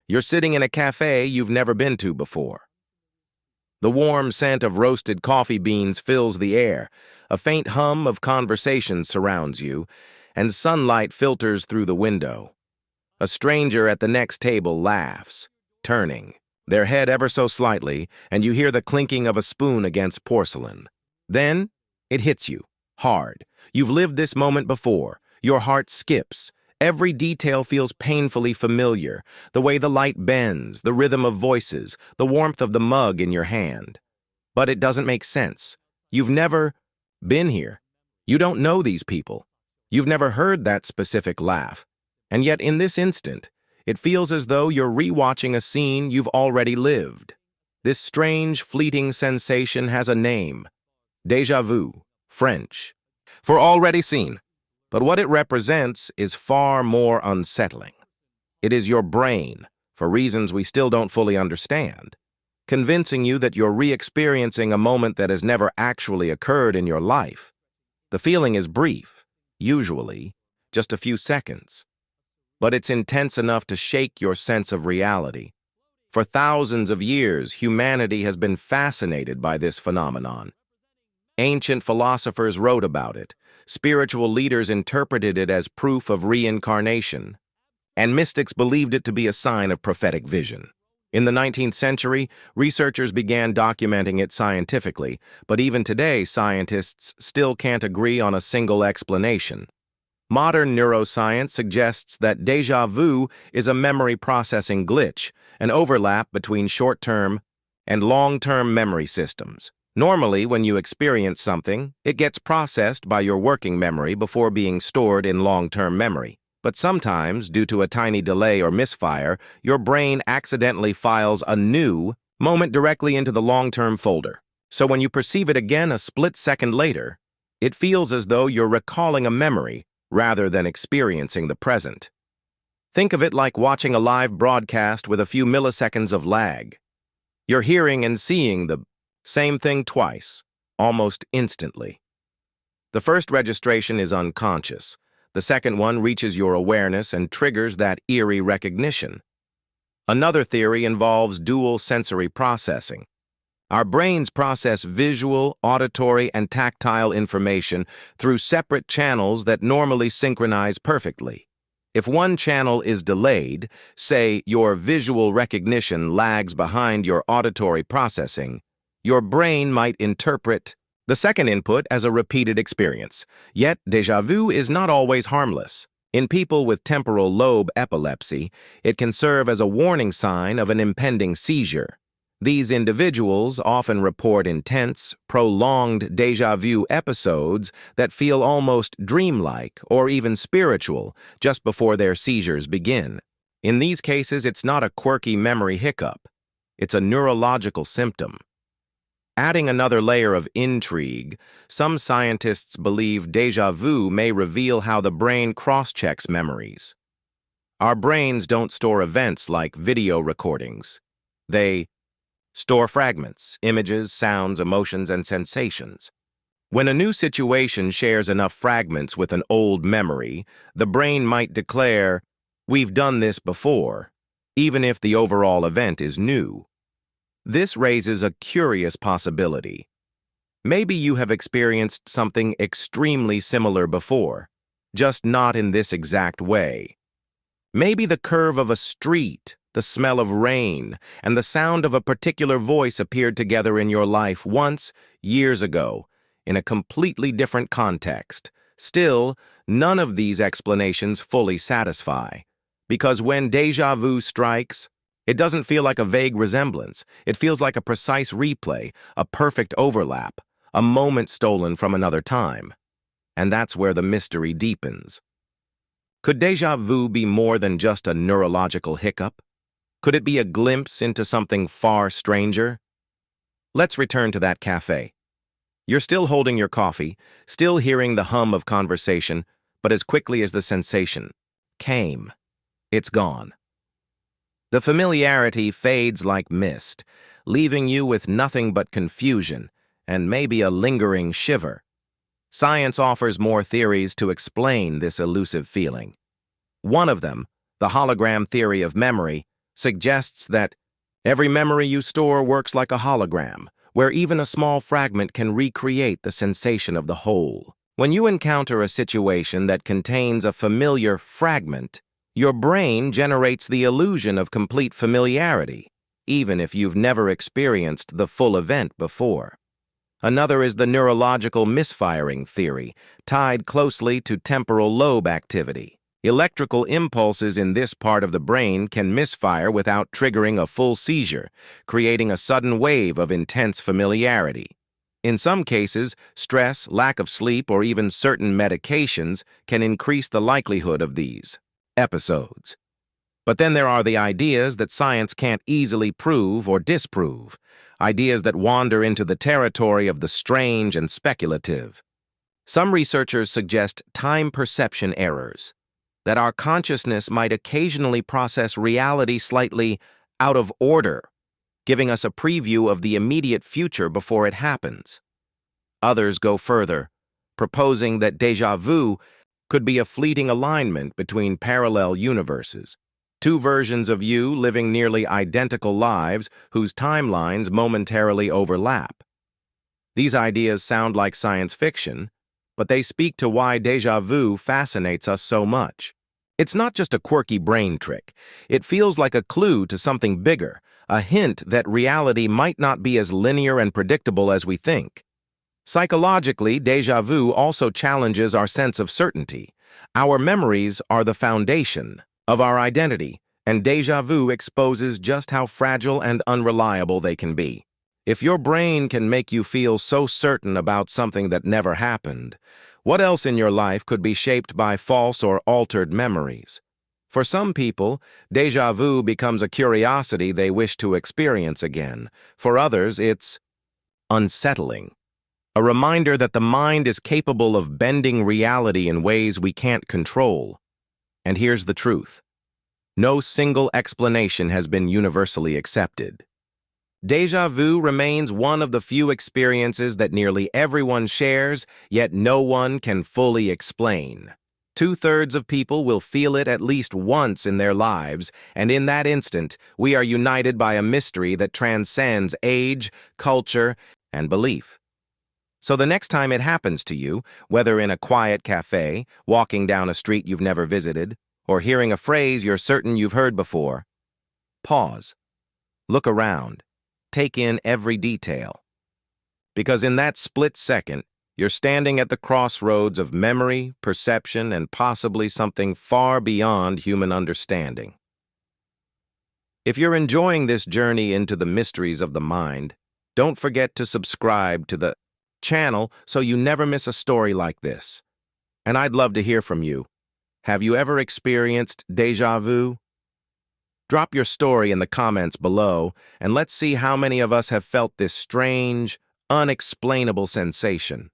You're sitting in a cafe you've never been to before. The warm scent of roasted coffee beans fills the air, a faint hum of conversation surrounds you, and sunlight filters through the window. A stranger at the next table laughs, turning, their head ever so slightly, and you hear the clinking of a spoon against porcelain. Then, it hits you, hard. You've lived this moment before. Your heart skips. Every detail feels painfully familiar, the way the light bends, the rhythm of voices, the warmth of the mug in your hand. But it doesn't make sense. You've never been here. You don't know these people. You've never heard that specific laugh. And yet in this instant, it feels as though you're rewatching a scene you've already lived. This strange, fleeting sensation has a name. Déjà vu, French, for already seen. But what it represents is far more unsettling. It is your brain, for reasons we still don't fully understand, convincing you that you're re-experiencing a moment that has never actually occurred in your life. The feeling is brief, usually just a few seconds, but it's intense enough to shake your sense of reality. For thousands of years, humanity has been fascinated by this phenomenon. Ancient philosophers wrote about it, spiritual leaders interpreted it as proof of reincarnation, and mystics believed it to be a sign of prophetic vision. In the 19th century, researchers began documenting it scientifically, but even today, scientists still can't agree on a single explanation. Modern neuroscience suggests that déjà vu is a memory processing glitch, an overlap between short-term and long-term memory systems. Normally, when you experience something, it gets processed by your working memory before being stored in long-term memory. But sometimes, due to a tiny delay or misfire, your brain accidentally files a new moment directly into the long-term folder. So when you perceive it again a split second later, it feels as though you're recalling a memory rather than experiencing the present. Think of it like watching a live broadcast with a few milliseconds of lag. You're hearing and seeing the same thing twice, almost instantly. The first registration is unconscious. The second one reaches your awareness and triggers that eerie recognition. Another theory involves dual sensory processing. Our brains process visual, auditory, and tactile information through separate channels that normally synchronize perfectly. If one channel is delayed, say your visual recognition lags behind your auditory processing, your brain might interpret the second input as a repeated experience. Yet, déjà vu is not always harmless. In people with temporal lobe epilepsy, it can serve as a warning sign of an impending seizure. These individuals often report intense, prolonged déjà vu episodes that feel almost dreamlike or even spiritual just before their seizures begin. In these cases, it's not a quirky memory hiccup. It's a neurological symptom. Adding another layer of intrigue, some scientists believe déjà vu may reveal how the brain cross-checks memories. Our brains don't store events like video recordings. They store fragments, images, sounds, emotions, and sensations. When a new situation shares enough fragments with an old memory, the brain might declare, "We've done this before," even if the overall event is new. This raises a curious possibility. Maybe you have experienced something extremely similar before, just not in this exact way. Maybe the curve of a street, the smell of rain, and the sound of a particular voice appeared together in your life once, years ago, in a completely different context. Still, none of these explanations fully satisfy, because when déjà vu strikes, it doesn't feel like a vague resemblance. It feels like a precise replay, a perfect overlap, a moment stolen from another time. And that's where the mystery deepens. Could déjà vu be more than just a neurological hiccup? Could it be a glimpse into something far stranger? Let's return to that cafe. You're still holding your coffee, still hearing the hum of conversation, but as quickly as the sensation came, it's gone. The familiarity fades like mist, leaving you with nothing but confusion and maybe a lingering shiver. Science offers more theories to explain this elusive feeling. One of them, the hologram theory of memory, suggests that every memory you store works like a hologram, where even a small fragment can recreate the sensation of the whole. When you encounter a situation that contains a familiar fragment, your brain generates the illusion of complete familiarity, even if you've never experienced the full event before. Another is the neurological misfiring theory, tied closely to temporal lobe activity. Electrical impulses in this part of the brain can misfire without triggering a full seizure, creating a sudden wave of intense familiarity. In some cases, stress, lack of sleep, or even certain medications can increase the likelihood of these episodes. But then there are the ideas that science can't easily prove or disprove, ideas that wander into the territory of the strange and speculative. Some researchers suggest time perception errors, that our consciousness might occasionally process reality slightly out of order, giving us a preview of the immediate future before it happens. Others go further, proposing that déjà vu could be a fleeting alignment between parallel universes, two versions of you living nearly identical lives whose timelines momentarily overlap. These ideas sound like science fiction, but they speak to why déjà vu fascinates us so much. It's not just a quirky brain trick. It feels like a clue to something bigger, a hint that reality might not be as linear and predictable as we think. Psychologically, déjà vu also challenges our sense of certainty. Our memories are the foundation of our identity, and déjà vu exposes just how fragile and unreliable they can be. If your brain can make you feel so certain about something that never happened, what else in your life could be shaped by false or altered memories? For some people, déjà vu becomes a curiosity they wish to experience again. For others, it's unsettling, a reminder that the mind is capable of bending reality in ways we can't control. And here's the truth. No single explanation has been universally accepted. Déjà vu remains one of the few experiences that nearly everyone shares, yet no one can fully explain. 2/3 of people will feel it at least once in their lives, and in that instant, we are united by a mystery that transcends age, culture, and belief. So the next time it happens to you, whether in a quiet cafe, walking down a street you've never visited, or hearing a phrase you're certain you've heard before, pause. Look around. Take in every detail. Because in that split second, you're standing at the crossroads of memory, perception, and possibly something far beyond human understanding. If you're enjoying this journey into the mysteries of the mind, don't forget to subscribe to the channel so you never miss a story like this. And I'd love to hear from you. Have you ever experienced déjà vu? Drop your story in the comments below, and let's see how many of us have felt this strange, unexplainable sensation.